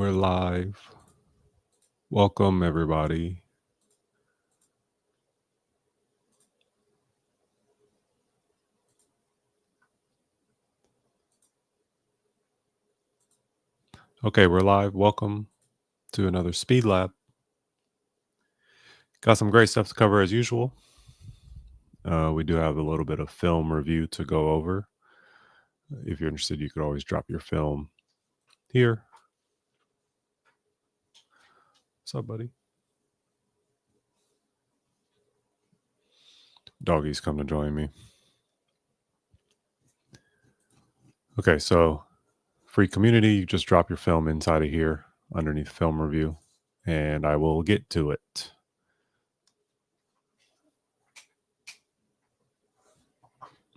We're live. Welcome, everybody. Okay, we're live. Welcome to another Speed Lab. Got some great stuff to cover as usual. We do have a little bit of film review to go over. If you're interested, you could always drop your film here. What's up, buddy? Doggy's come to join me. Okay, so free community, you just drop your film inside of here underneath film review, and I will get to it.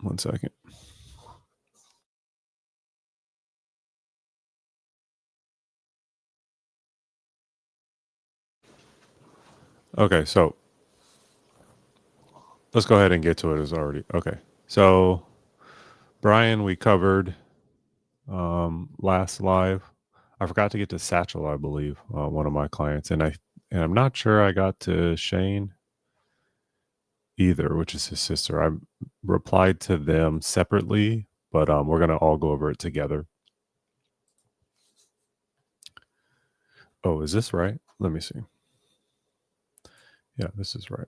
One second. Okay, so let's go ahead and get to it. It's already okay. So Brian, we covered last live. I forgot to get to Satchel, I believe, one of my clients, and I'm not sure I got to Shane either, which is his sister. I replied to them separately, but we're gonna all go over it together. Oh, is this right? Let me see. Yeah, this is right.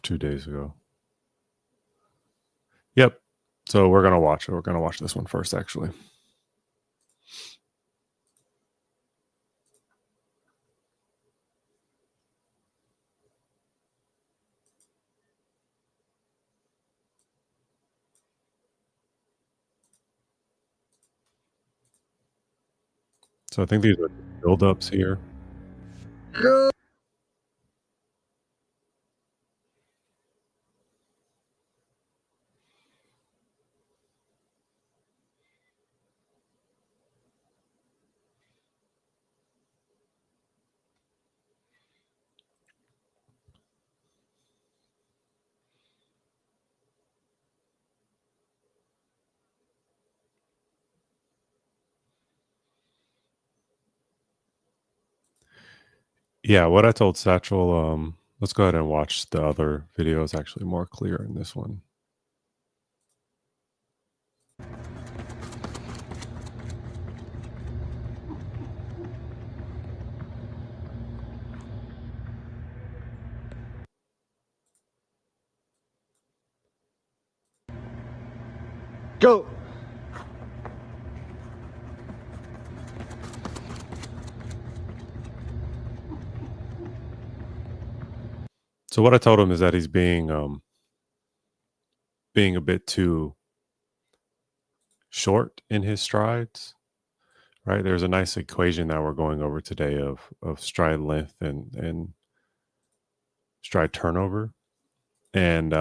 2 days ago. Yep. So we're gonna watch it. We're gonna watch this one first, actually. So I think these are build-ups here. Yeah, what I told Satchel, let's go ahead and watch the other video. It's actually more clear in this one. Go. So what I told him is that he's being a bit too short in his strides, right? There's a nice equation that we're going over today of stride length and stride turnover. And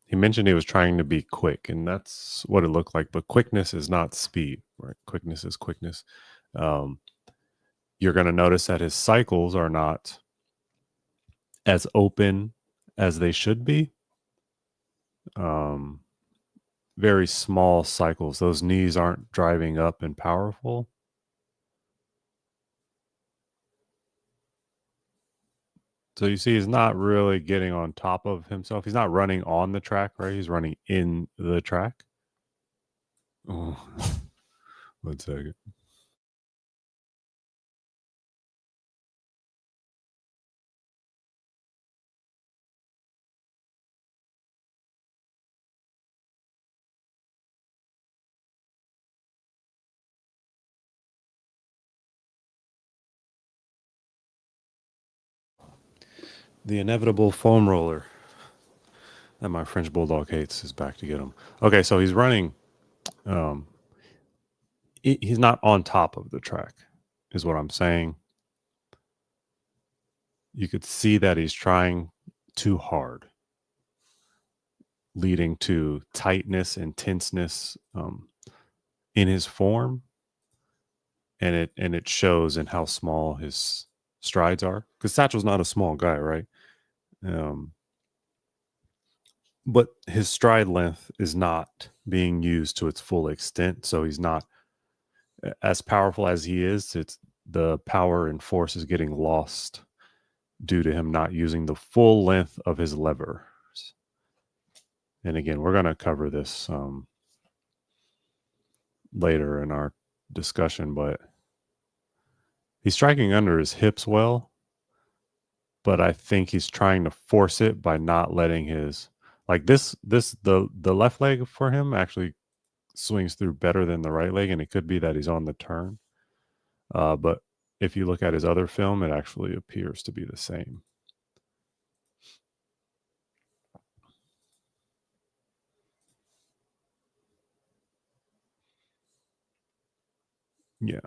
he mentioned he was trying to be quick, and that's what it looked like. But quickness is not speed, right? Quickness is quickness. You're going to notice that his cycles are not as open as they should be. Very small cycles. Those knees aren't driving up and powerful. So you see, he's not really getting on top of himself. He's not running on the track, right? He's running in the track. Oh, 1 second. The inevitable foam roller that my French bulldog hates is back to get him. Okay, so he's running. He's not on top of the track, is what I'm saying. You could see that he's trying too hard, leading to tightness and tenseness in his form, and it shows in how small his strides are. Because Satchel's not a small guy, right? But his stride length is not being used to its full extent, so he's not as powerful as he is. the power and force is getting lost due to him not using the full length of his levers. And again, we're going to cover this later in our discussion, but he's striking under his hips well, but I think he's trying to force it by not letting his, like the left leg for him actually swings through better than the right leg, and it could be that he's on the turn. But if you look at his other film, it actually appears to be the same. Yeah.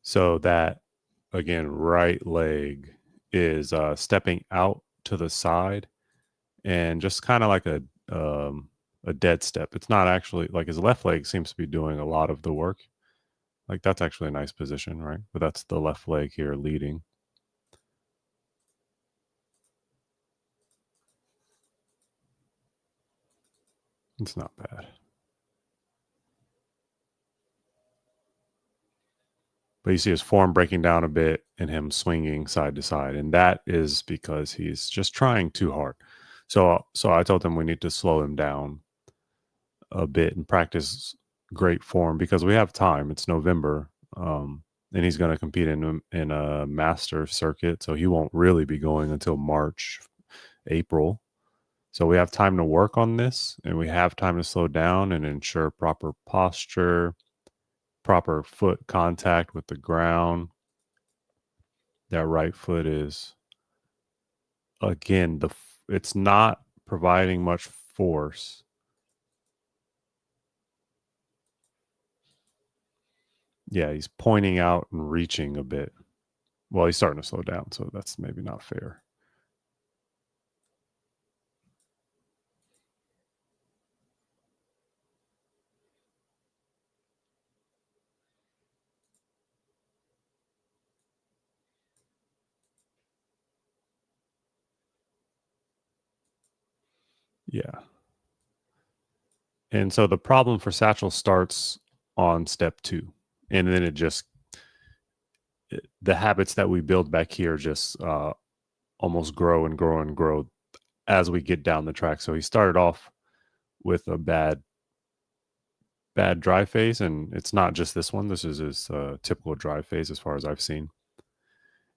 So that, again, right leg is stepping out to the side and just kind of like a dead step. It's not actually like his left leg seems to be doing a lot of the work. Like that's actually a nice position, right? But that's the left leg here leading. It's not bad. But you see his form breaking down a bit and him swinging side to side. And that is because he's just trying too hard. So I told him we need to slow him down a bit and practice great form because we have time. It's November. And he's going to compete in a master circuit. So he won't really be going until March, April. So we have time to work on this and we have time to slow down and ensure proper posture, proper foot contact with the ground. That right foot is, again, it's not providing much force. Yeah, he's pointing out and reaching a bit. Well, he's starting to slow down, so that's maybe not fair. Yeah. And so the problem for Satchel starts on step 2. And then the habits that we build back here just almost grow and grow and grow as we get down the track. So he started off with a bad dry phase, and it's not just this one. This is his typical dry phase as far as I've seen.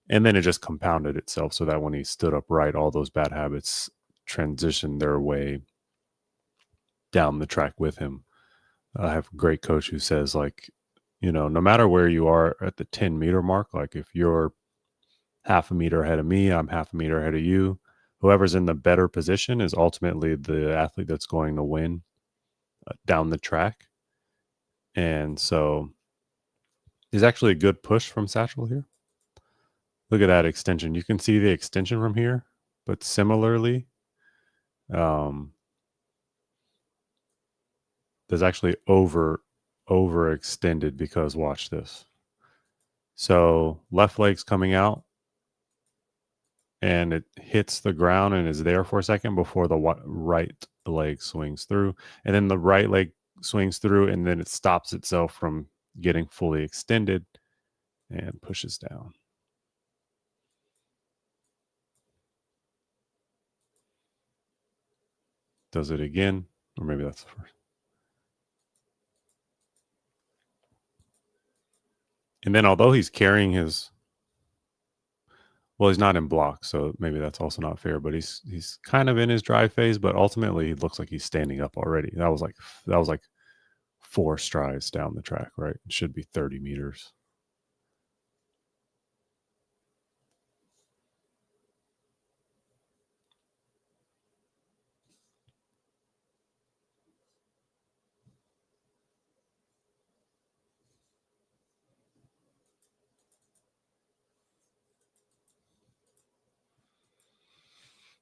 And then it just compounded itself so that when he stood upright, all those bad habits transitioned their way down the track with him. I have a great coach who says, like, no matter where you are at the 10-meter mark, like if you're half a meter ahead of me, I'm half a meter ahead of you, whoever's in the better position is ultimately the athlete that's going to win down the track. And so there's actually a good push from Satchel here. Look at that extension. You can see the extension from here, but similarly, there's actually overextended because watch this. So left leg's coming out and it hits the ground and is there for a second before the right leg swings through. And then the right leg swings through and then it stops itself from getting fully extended and pushes down. Does it again, or maybe that's the first. And then although he's carrying his, well, he's not in block, so maybe that's also not fair, but he's kind of in his dry phase, but ultimately he looks like he's standing up already. That was like 4 strides down the track, right? It should be 30 meters.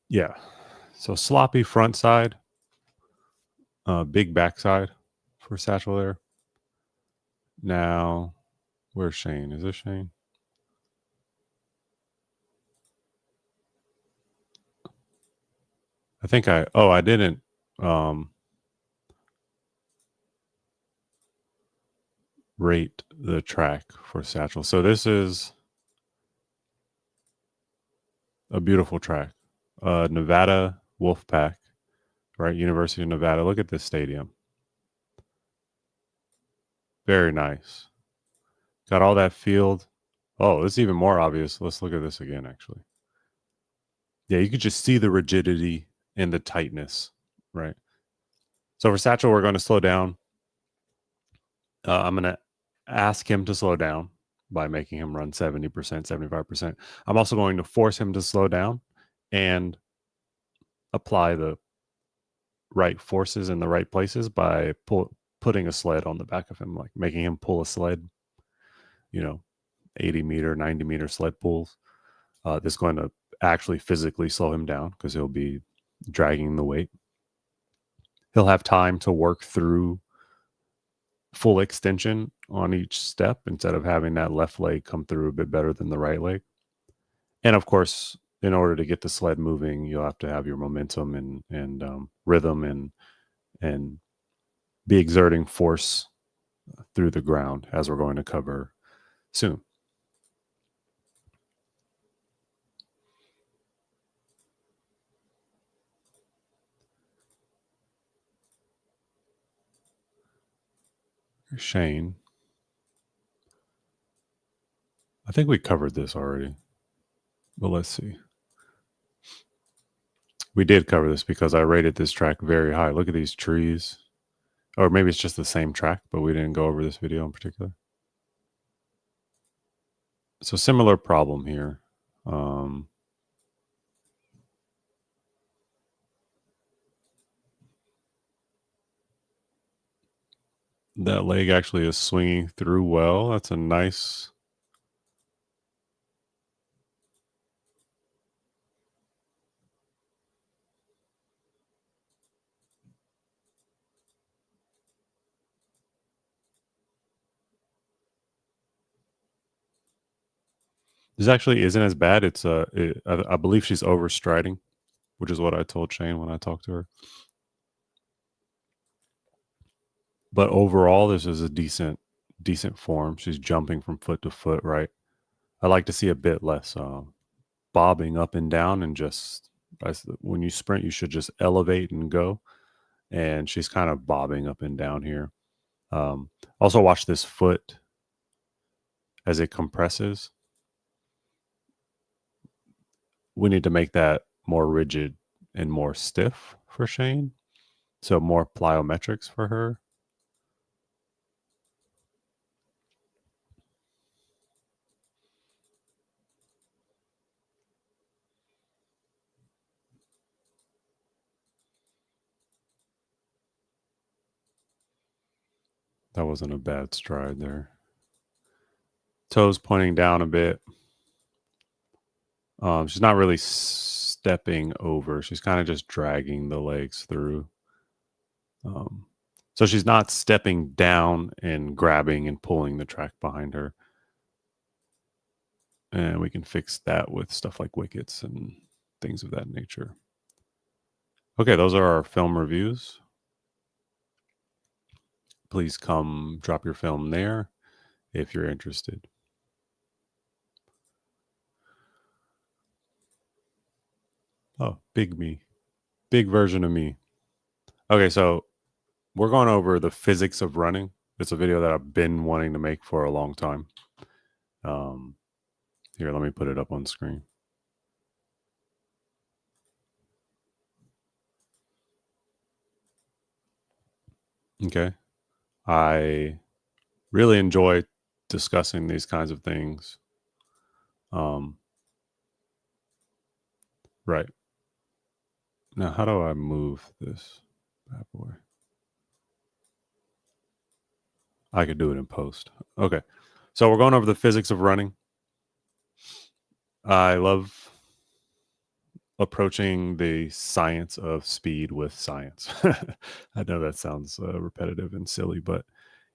Yeah. So sloppy front side, big backside for Satchel there. Now, where's Shane? Is this Shane? I think I didn't rate the track for Satchel. So this is a beautiful track. Nevada Wolfpack, right? University of Nevada. Look at this stadium. Very nice. Got all that field. Oh, it's even more obvious. Let's look at this again, actually. Yeah, you could just see the rigidity and the tightness, right? So for Satchel, we're going to slow down. I'm going to ask him to slow down by making him run 70%, 75%. I'm also going to force him to slow down and apply the right forces in the right places by putting a sled on the back of him, like making him pull a sled, 80-meter, 90-meter sled pulls. This is going to actually physically slow him down because he'll be dragging the weight. He'll have time to work through full extension on each step instead of having that left leg come through a bit better than the right leg. And of course, in order to get the sled moving, you'll have to have your momentum and rhythm and be exerting force through the ground, as we're going to cover soon. Shane. I think we covered this already, but let's see. We did cover this because I rated this track very high. Look at these trees. Or maybe it's just the same track, but we didn't go over this video in particular. So similar problem here. That leg actually is swinging through well. That's a nice... This actually isn't as bad. I believe she's overstriding, which is what I told Shane when I talked to her. But overall, this is a decent form. She's jumping from foot to foot, right? I like to see a bit less bobbing up and down, and just when you sprint, you should just elevate and go. And she's kind of bobbing up and down here. Also, watch this foot as it compresses. We need to make that more rigid and more stiff for Shane. So more plyometrics for her. That wasn't a bad stride there. Toes pointing down a bit. She's not really stepping over. She's kind of just dragging the legs through. So she's not stepping down and grabbing and pulling the track behind her. And we can fix that with stuff like wickets and things of that nature. Okay, those are our film reviews. Please come drop your film there if you're interested. Oh, big me. Big version of me. Okay, so we're going over the physics of running. It's a video that I've been wanting to make for a long time. Here, let me put it up on screen. Okay. I really enjoy discussing these kinds of things. Right. Now, how do I move this bad boy? I could do it in post. Okay. So we're going over the physics of running. I love approaching the science of speed with science. I know that sounds repetitive and silly, but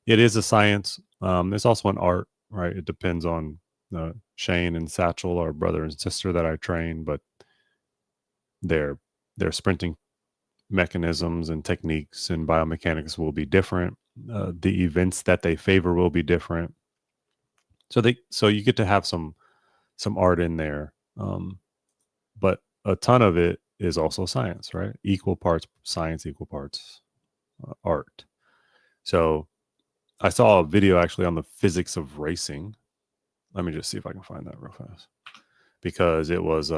it is a science. It's also an art, right? It depends on Shane and Satchel, our brother and sister that I train, but they're their sprinting mechanisms and techniques and biomechanics will be different. The events that they favor will be different. So you get to have some art in there, but a ton of it is also science, right? Equal parts science, equal parts art. So I saw a video actually on the physics of racing. Let me just see if I can find that real fast, because it was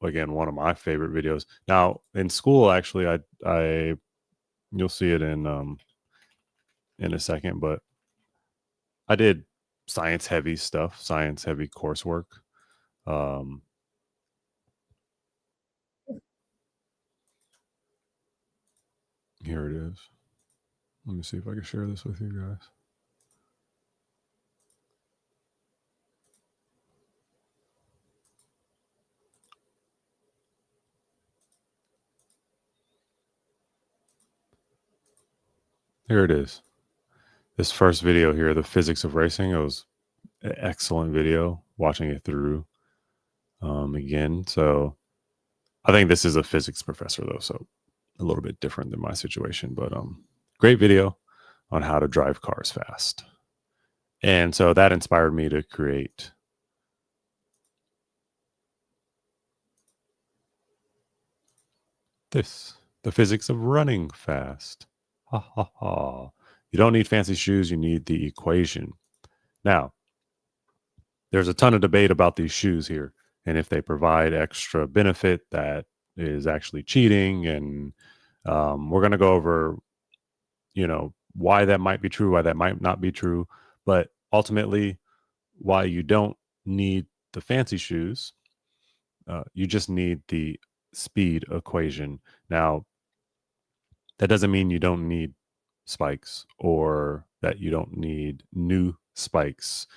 again one of my favorite videos. Now in school, actually, I you'll see it in a second, but I did science heavy stuff, science heavy coursework. Here it is. Let me see if I can share this with you guys. Here it is. This first video here, the physics of racing. It was an excellent video. Watching it through again. So I think this is a physics professor though, so a little bit different than my situation. But great video on how to drive cars fast. And so that inspired me to create this, the physics of running fast. Ha ha ha. You don't need fancy shoes, you need the equation. Now, there's a ton of debate about these shoes here and if they provide extra benefit that is actually cheating. And we're going to go over, why that might be true, why that might not be true, but ultimately why you don't need the fancy shoes. You just need the speed equation. Now, that doesn't mean you don't need spikes or that you don't need new spikes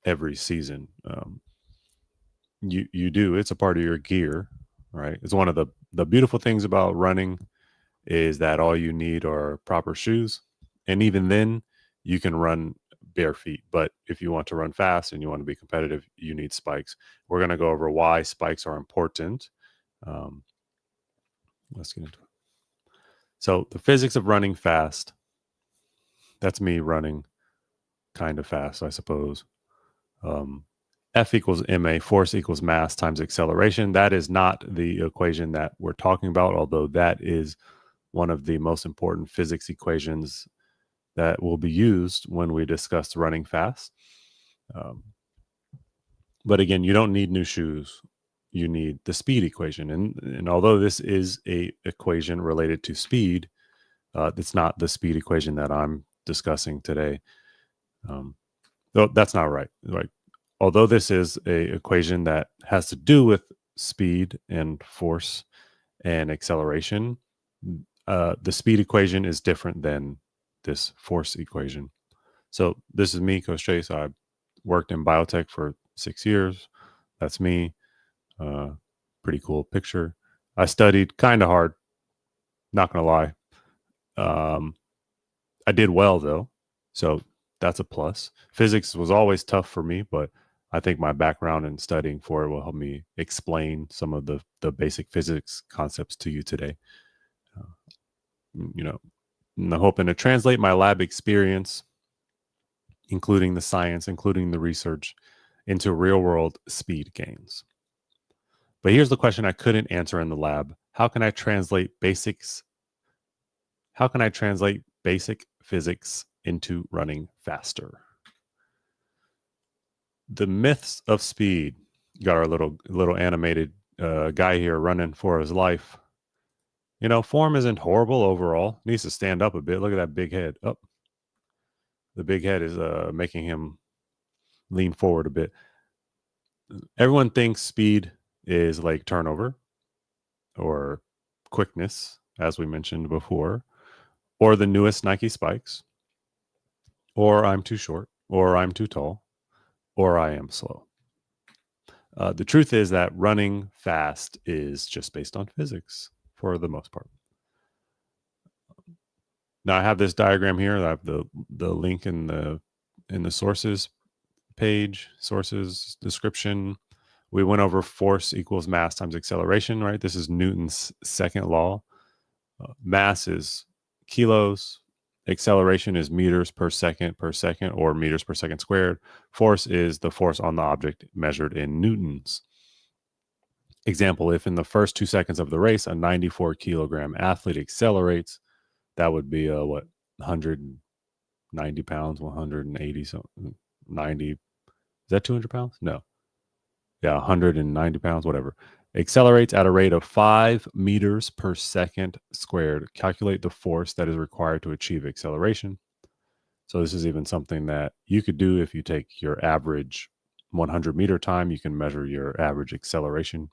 every season. You do. It's a part of your gear, right? It's one of the beautiful things about running is that all you need are proper shoes, and even then, you can run bare feet. But if you want to run fast and you want to be competitive, you need spikes. We're going to go over why spikes are important. Let's get into it. So the physics of running fast. That's me running kind of fast, I suppose. F equals ma, force equals mass times acceleration. That is not the equation that we're talking about, although that is one of the most important physics equations that will be used when we discuss running fast. But again, you don't need new shoes. You need the speed equation. And although this is a equation related to speed, it's not the speed equation that I'm discussing today. Though that's not right. Like, although this is a equation that has to do with speed and force and acceleration, the speed equation is different than this force equation. So this is me, Coach Chase. I worked in biotech for 6 years. That's me. Pretty cool picture. I studied kind of hard. Not gonna lie. I did well though, so that's a plus. Physics was always tough for me, but I think my background in studying for it will help me explain some of the basic physics concepts to you today. I'm hoping to translate my lab experience, including the science, including the research, into real world speed gains. But here's the question I couldn't answer in the lab. How can I translate basic physics into running faster? The myths of speed. Got our little animated guy here running for his life. Form isn't horrible overall. Needs to stand up a bit. Look at that big head. Oh, the big head is making him lean forward a bit. Everyone thinks speed is like turnover or quickness, as we mentioned before, or the newest Nike spikes, or I'm too short, or I'm too tall, or I am slow. The truth is that running fast is just based on physics for the most part. Now I have this diagram here. I have the link in the sources page, sources description, We went over force equals mass times acceleration, right? This is Newton's second law. Mass is kilos. Acceleration is meters per second or meters per second squared. Force is the force on the object measured in newtons. Example, if in the first 2 seconds of the race, a 94 kilogram athlete accelerates, that would be 190 pounds, 180, something, 90. Is that 200 pounds? No. Yeah, 190 pounds, whatever. Accelerates at a rate of 5 meters per second squared. Calculate the force that is required to achieve acceleration. So this is even something that you could do if you take your average 100-meter time. You can measure your average acceleration.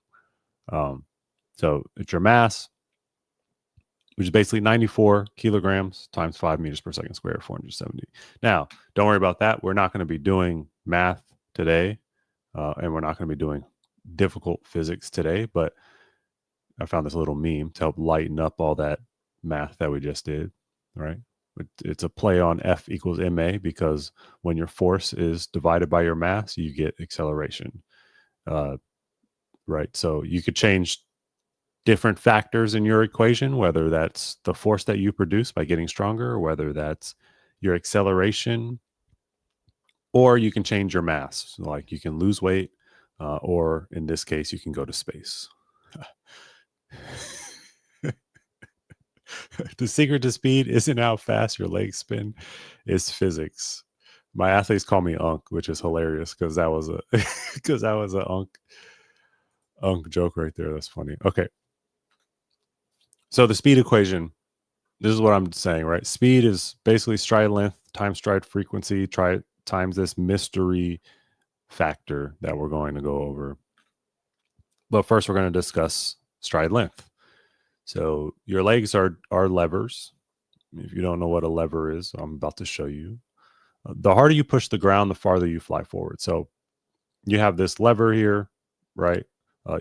So it's your mass, which is basically 94 kilograms times 5 meters per second squared, 470. Now, don't worry about that. We're not going to be doing math today, and we're not going to be doing difficult physics today, but I found this little meme to help lighten up all that math that we just did, right? It's a play on F equals ma, because when your force is divided by your mass, you get acceleration, right? So you could change different factors in your equation, whether that's the force that you produce by getting stronger, or whether that's your acceleration, or you can change your mass. Like you can lose weight, or in this case, you can go to space. The secret to speed isn't how fast your legs spin, it's physics. My athletes call me Unk, which is hilarious because that was a Unk joke right there. That's funny. Okay. So the speed equation, this is what I'm saying, right? Speed is basically stride length times stride frequency times this mystery factor that we're going to go over. But first, we're going to discuss stride length. So your legs are levers. If you don't know what a lever is, I'm about to show you. The harder you push the ground, the farther you fly forward. So you have this lever here, right?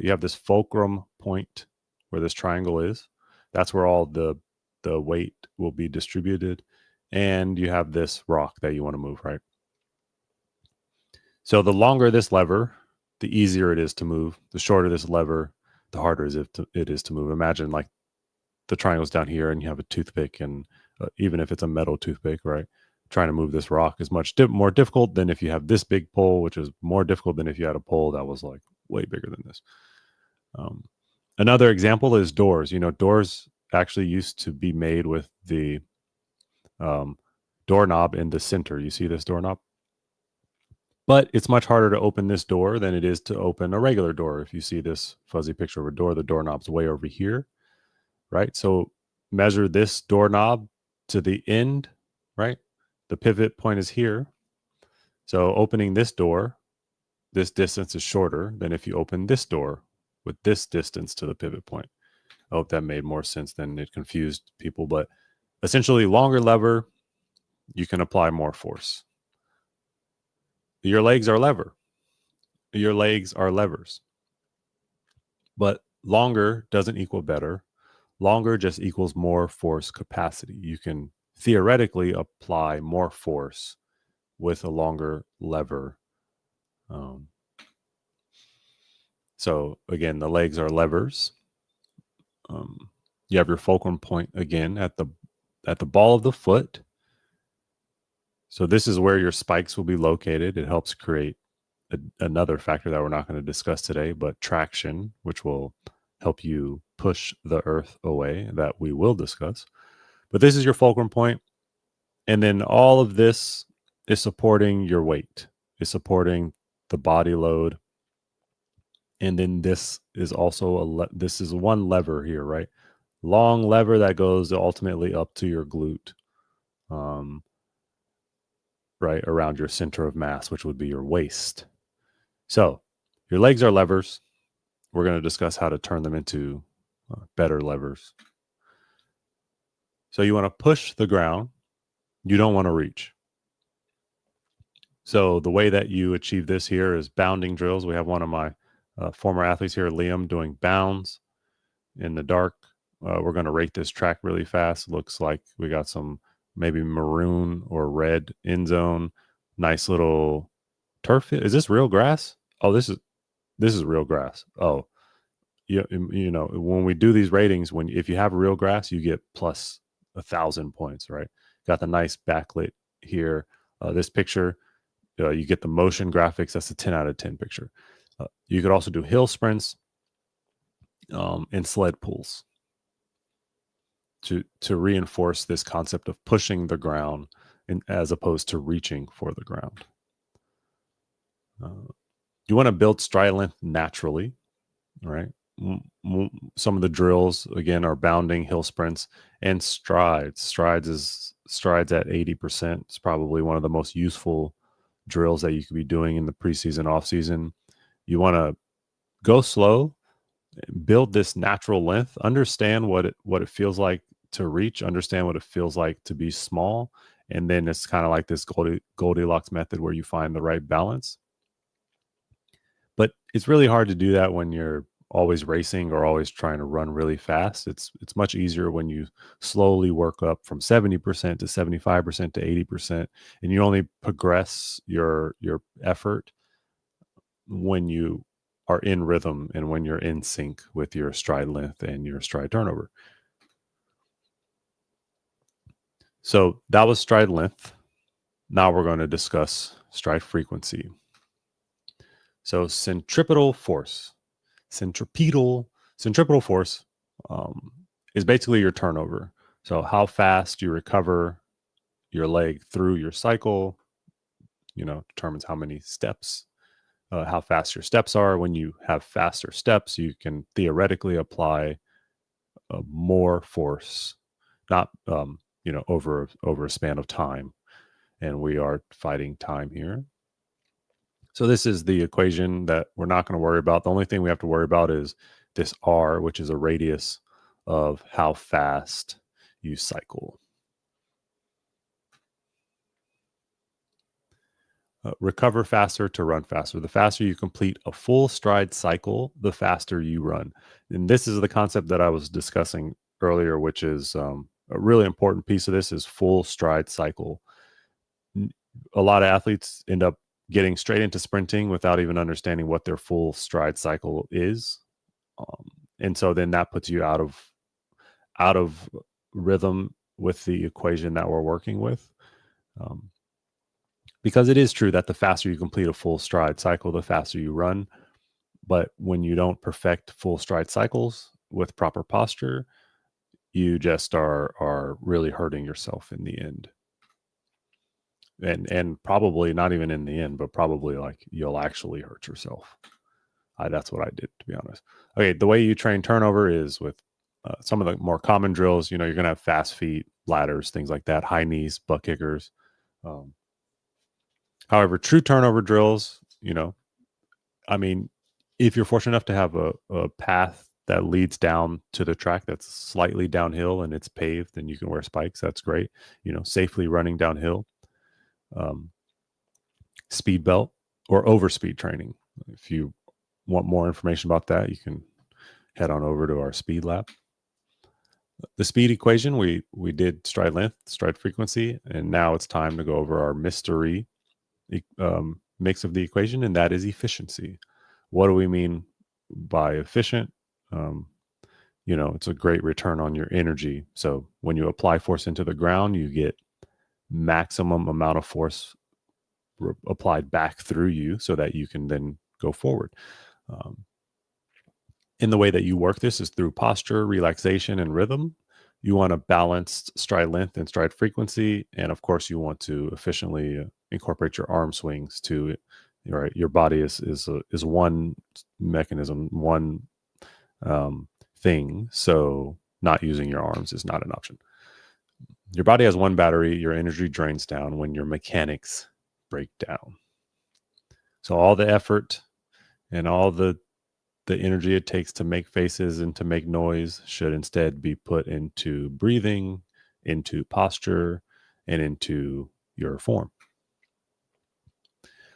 You have this fulcrum point where this triangle is. That's where all the weight will be distributed. And you have this rock that you want to move, right? So the longer this lever, the easier it is to move. The shorter this lever, the harder it is to move. Imagine like the triangle's down here and you have a toothpick, and even if it's a metal toothpick, right? Trying to move this rock is much more difficult than if you have this big pole, which is more difficult than if you had a pole that was like way bigger than this. Another example is doors. You know, doors actually used to be made with the doorknob in the center. You see this doorknob? But it's much harder to open this door than it is to open a regular door. If you see this fuzzy picture of a door, the doorknob's way over here, right? So measure this doorknob to the end, right? The pivot point is here. So opening this door, this distance is shorter than if you open this door with this distance to the pivot point. I hope that made more sense than it confused people. But essentially, longer lever, you can apply more force. Your legs are lever. Your legs are levers. But longer doesn't equal better. Longer just equals more force capacity. You can theoretically apply more force with a longer lever. So again, the legs are levers. You have your fulcrum point again at the ball of the foot. So this is where your spikes will be located. It helps create another factor that we're not going to discuss today, but traction, which will help you push the earth away, that we will discuss. But this is your fulcrum point. And then all of this is supporting your weight, is supporting the body load. And then this is also this is one lever here, right? Long lever that goes ultimately up to your glute, right around your center of mass, which would be your waist. So your legs are levers. We're going to discuss how to turn them into better levers. So you want to push the ground. You don't want to reach. So the way that you achieve this here is bounding drills. We have one of my former athletes here, Liam, doing bounds in the dark. We're going to rate this track really fast. Looks like we got some maybe maroon or red end zone. Nice little turf. Is this real grass? Oh, this is this is real grass. Oh, when we do these ratings, if you have real grass, you get plus 1,000 points, right? Got the nice backlit here. This picture, you get the motion graphics. That's a 10 out of 10 picture. You could also do hill sprints and sled pulls to reinforce this concept of pushing the ground as opposed to reaching for the ground. You want to build stride length naturally, right? Some of the drills again are bounding, hill sprints, and strides. Strides at 80%. It's probably one of the most useful drills that you could be doing in the preseason, off season. You want to go slow, build this natural length, understand what it feels like to reach, understand what it feels like to be small, and then it's kind of like this Goldilocks method where you find the right balance. But it's really hard to do that when you're always racing or always trying to run really fast. It's much easier when you slowly work up from 70% to 75% to 80%, and you only progress your effort when you are in rhythm and when you're in sync with your stride length and your stride turnover. So that was stride length. Now we're going to discuss stride frequency. So centripetal force is basically your turnover. So how fast you recover your leg through your cycle, determines how many steps, how fast your steps are. When you have faster steps, you can theoretically apply more force, not over a span of time. And we are fighting time here. So this is the equation that we're not going to worry about. The only thing we have to worry about is this R, which is a radius of how fast you cycle. Recover faster to run faster. The faster you complete a full stride cycle, the faster you run. And this is the concept that I was discussing earlier, which is a really important piece of this is full stride cycle. A lot of athletes end up getting straight into sprinting without even understanding what their full stride cycle is. And so then that puts you out of rhythm with the equation that we're working with. Because it is true that the faster you complete a full stride cycle, the faster you run. But when you don't perfect full stride cycles with proper posture, you just are really hurting yourself in the end. And probably not even in the end, but probably like you'll actually hurt yourself. That's what I did, to be honest. Okay, the way you train turnover is with some of the more common drills. You're going to have fast feet, ladders, things like that, high knees, butt kickers. However, true turnover drills, if you're fortunate enough to have a path that leads down to the track that's slightly downhill and it's paved and you can wear spikes, that's great. Safely running downhill. Speed belt or overspeed training. If you want more information about that, you can head on over to our speed lab. The speed equation, we did stride length, stride frequency, and now it's time to go over our mystery mix of the equation, and that is efficiency. What do we mean by efficient? It's a great return on your energy. So when you apply force into the ground, you get maximum amount of force applied back through you so that you can then go forward. In the way that you work this is through posture, relaxation, and rhythm. You want a balanced stride length and stride frequency. And of course, you want to efficiently incorporate your arm swings to, right? Your body is one mechanism, one thing. So not using your arms is not an option. Your body has one battery. Your energy drains down when your mechanics break down. So all the effort and all the energy it takes to make faces and to make noise should instead be put into breathing, into posture, and into your form.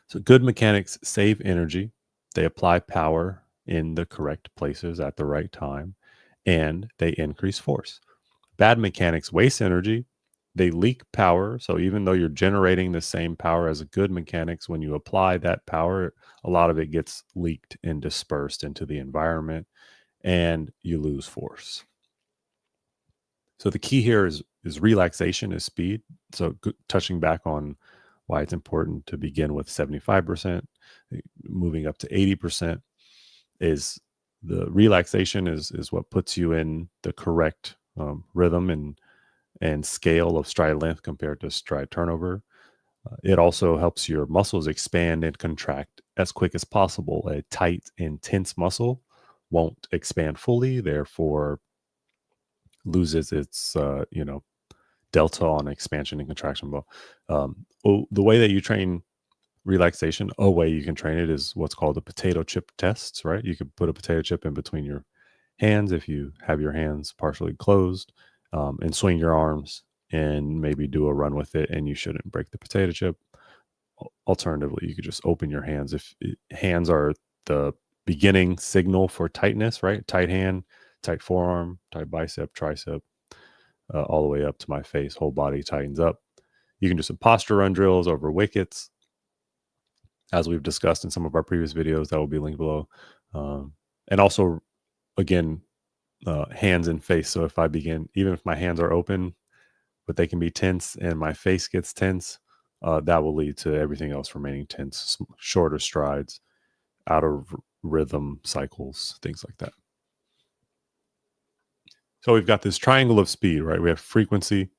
So good mechanics save energy. They apply power in the correct places at the right time, and they increase force. Bad mechanics waste energy. they leak power. So even though you're generating the same power as a good mechanics, when you apply that power, a lot of it gets leaked and dispersed into the environment, and you lose force. So the key here is relaxation, is speed. So touching back on why it's important to begin with 75%, moving up to 80%, is the relaxation is what puts you in the correct rhythm and scale of stride length compared to stride turnover. It also helps your muscles expand and contract as quick as possible. A tight, intense muscle won't expand fully, therefore loses its delta on expansion and contraction. But the way that you train relaxation, a way you can train it is what's called the potato chip tests, right? You could put a potato chip in between your hands if you have your hands partially closed, and swing your arms and maybe do a run with it, and you shouldn't break the potato chip. Alternatively, you could just open your hands. If hands are the beginning signal for tightness, right? Tight hand, tight forearm, tight bicep, tricep, all the way up to my face, whole body tightens up. You can do some posture run drills over wickets, as we've discussed in some of our previous videos that will be linked below. And also, again, hands and face. So if I begin, even if my hands are open, but they can be tense and my face gets tense, that will lead to everything else remaining tense, shorter strides, out of rhythm cycles, things like that. So we've got this triangle of speed, right? We have frequency,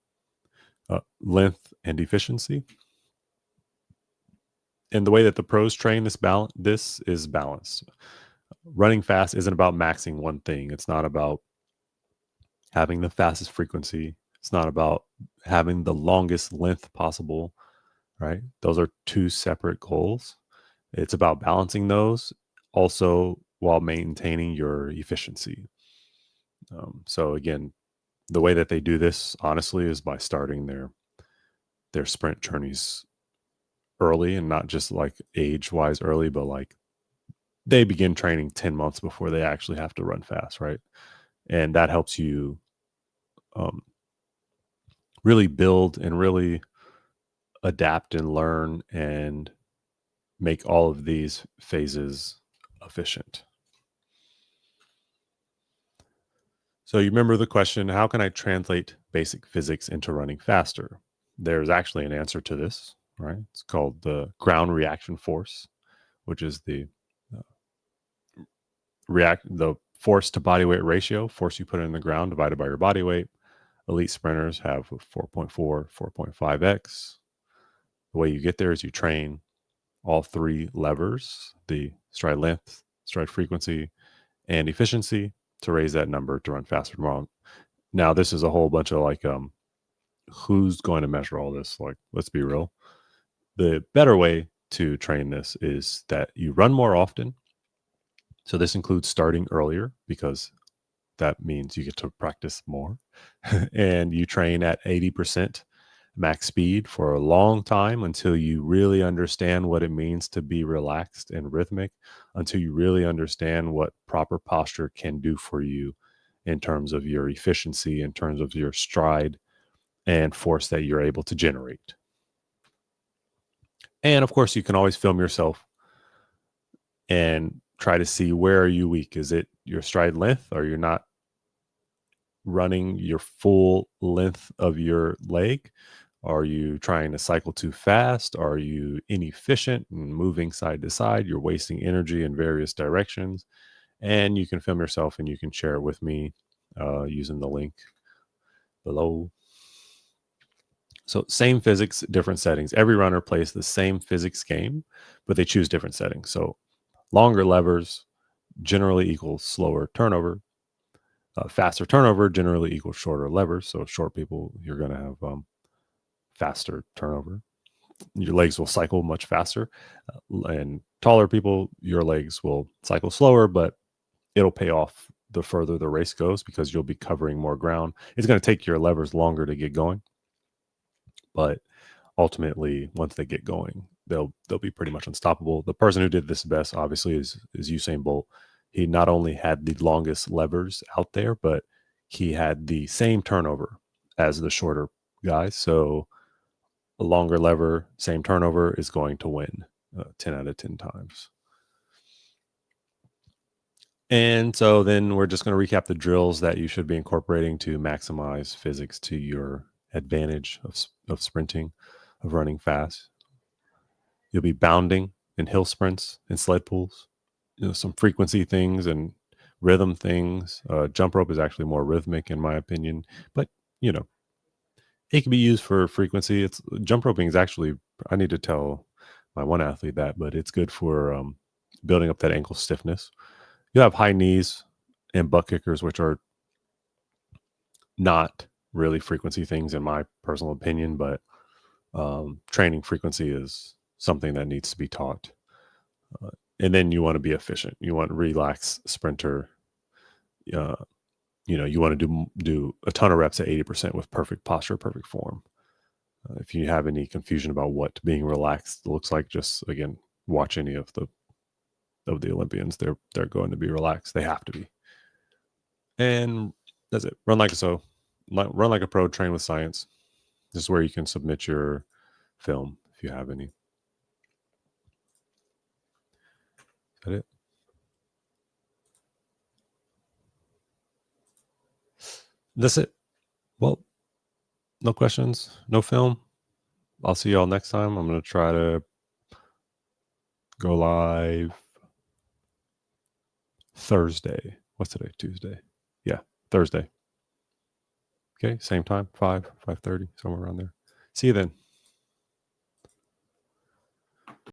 length, and efficiency. And the way that the pros train this is balanced. Running fast isn't about maxing one thing. It's not about having the fastest frequency. It's not about having the longest length possible, right? Those are two separate goals. It's about balancing those also while maintaining your efficiency. So again, the way that they do this, honestly, is by starting their sprint journeys early, and not just like age-wise early, but like they begin training 10 months before they actually have to run fast, right? And that helps you really build and really adapt and learn and make all of these phases efficient. So you remember the question, how can I translate basic physics into running faster? There's actually an answer to this, right? It's called the ground reaction force, which is the force to body weight ratio, force you put in the ground divided by your body weight. Elite sprinters have 4.4, 4.5x. The way you get there is you train all three levers, the stride length, stride frequency, and efficiency, to raise that number to run faster tomorrow. Now, this is a whole bunch of like, who's going to measure all this? Like, let's be real. The better way to train this is that you run more often. So this includes starting earlier, because that means you get to practice more. And you train at 80% max speed for a long time until you really understand what it means to be relaxed and rhythmic, until you really understand what proper posture can do for you in terms of your efficiency, in terms of your stride and force that you're able to generate. And of course, you can always film yourself and try to see, where are you weak? Is it your stride length? Are you not running your full length of your leg? Are you trying to cycle too fast? Are you inefficient and moving side to side? You're wasting energy in various directions. And you can film yourself and you can share it with me using the link below. So same physics, different settings. Every runner plays the same physics game, but they choose different settings. So longer levers generally equals slower turnover. Faster turnover generally equals shorter levers. So short people, you're going to have faster turnover. Your legs will cycle much faster. And taller people, your legs will cycle slower, but it'll pay off the further the race goes, because you'll be covering more ground. It's going to take your levers longer to get going, but ultimately, once they get going, they'll be pretty much unstoppable. The person who did this best, obviously, is Usain Bolt. He not only had the longest levers out there, but he had the same turnover as the shorter guys. So a longer lever, same turnover is going to win 10 out of 10 times. And so then we're just going to recap the drills that you should be incorporating to maximize physics to your advantage of sprinting, of running fast. You'll be bounding in hill sprints and sled pulls, some frequency things and rhythm things. Jump rope is actually more rhythmic in my opinion, but it can be used for frequency. It's jump roping is actually, I need to tell my one athlete that, but it's good for building up that ankle stiffness. You have high knees and butt kickers, which are not really frequency things in my personal opinion, but training frequency is something that needs to be taught. And then you want to be efficient. You want to relax sprinter. You want to do a ton of reps at 80% with perfect posture, perfect form. If you have any confusion about what being relaxed looks like, just again watch any of the Olympians. They're going to be relaxed. They have to be. And that's it. Run like a pro. Train with science. This is where you can submit your film if you have any. Is that it? That's it. Well, no questions, no film. I'll see y'all next time. I'm going to try to go live Thursday. What's today? Tuesday. Yeah, Thursday. Okay, same time, 5:30, somewhere around there. See you then.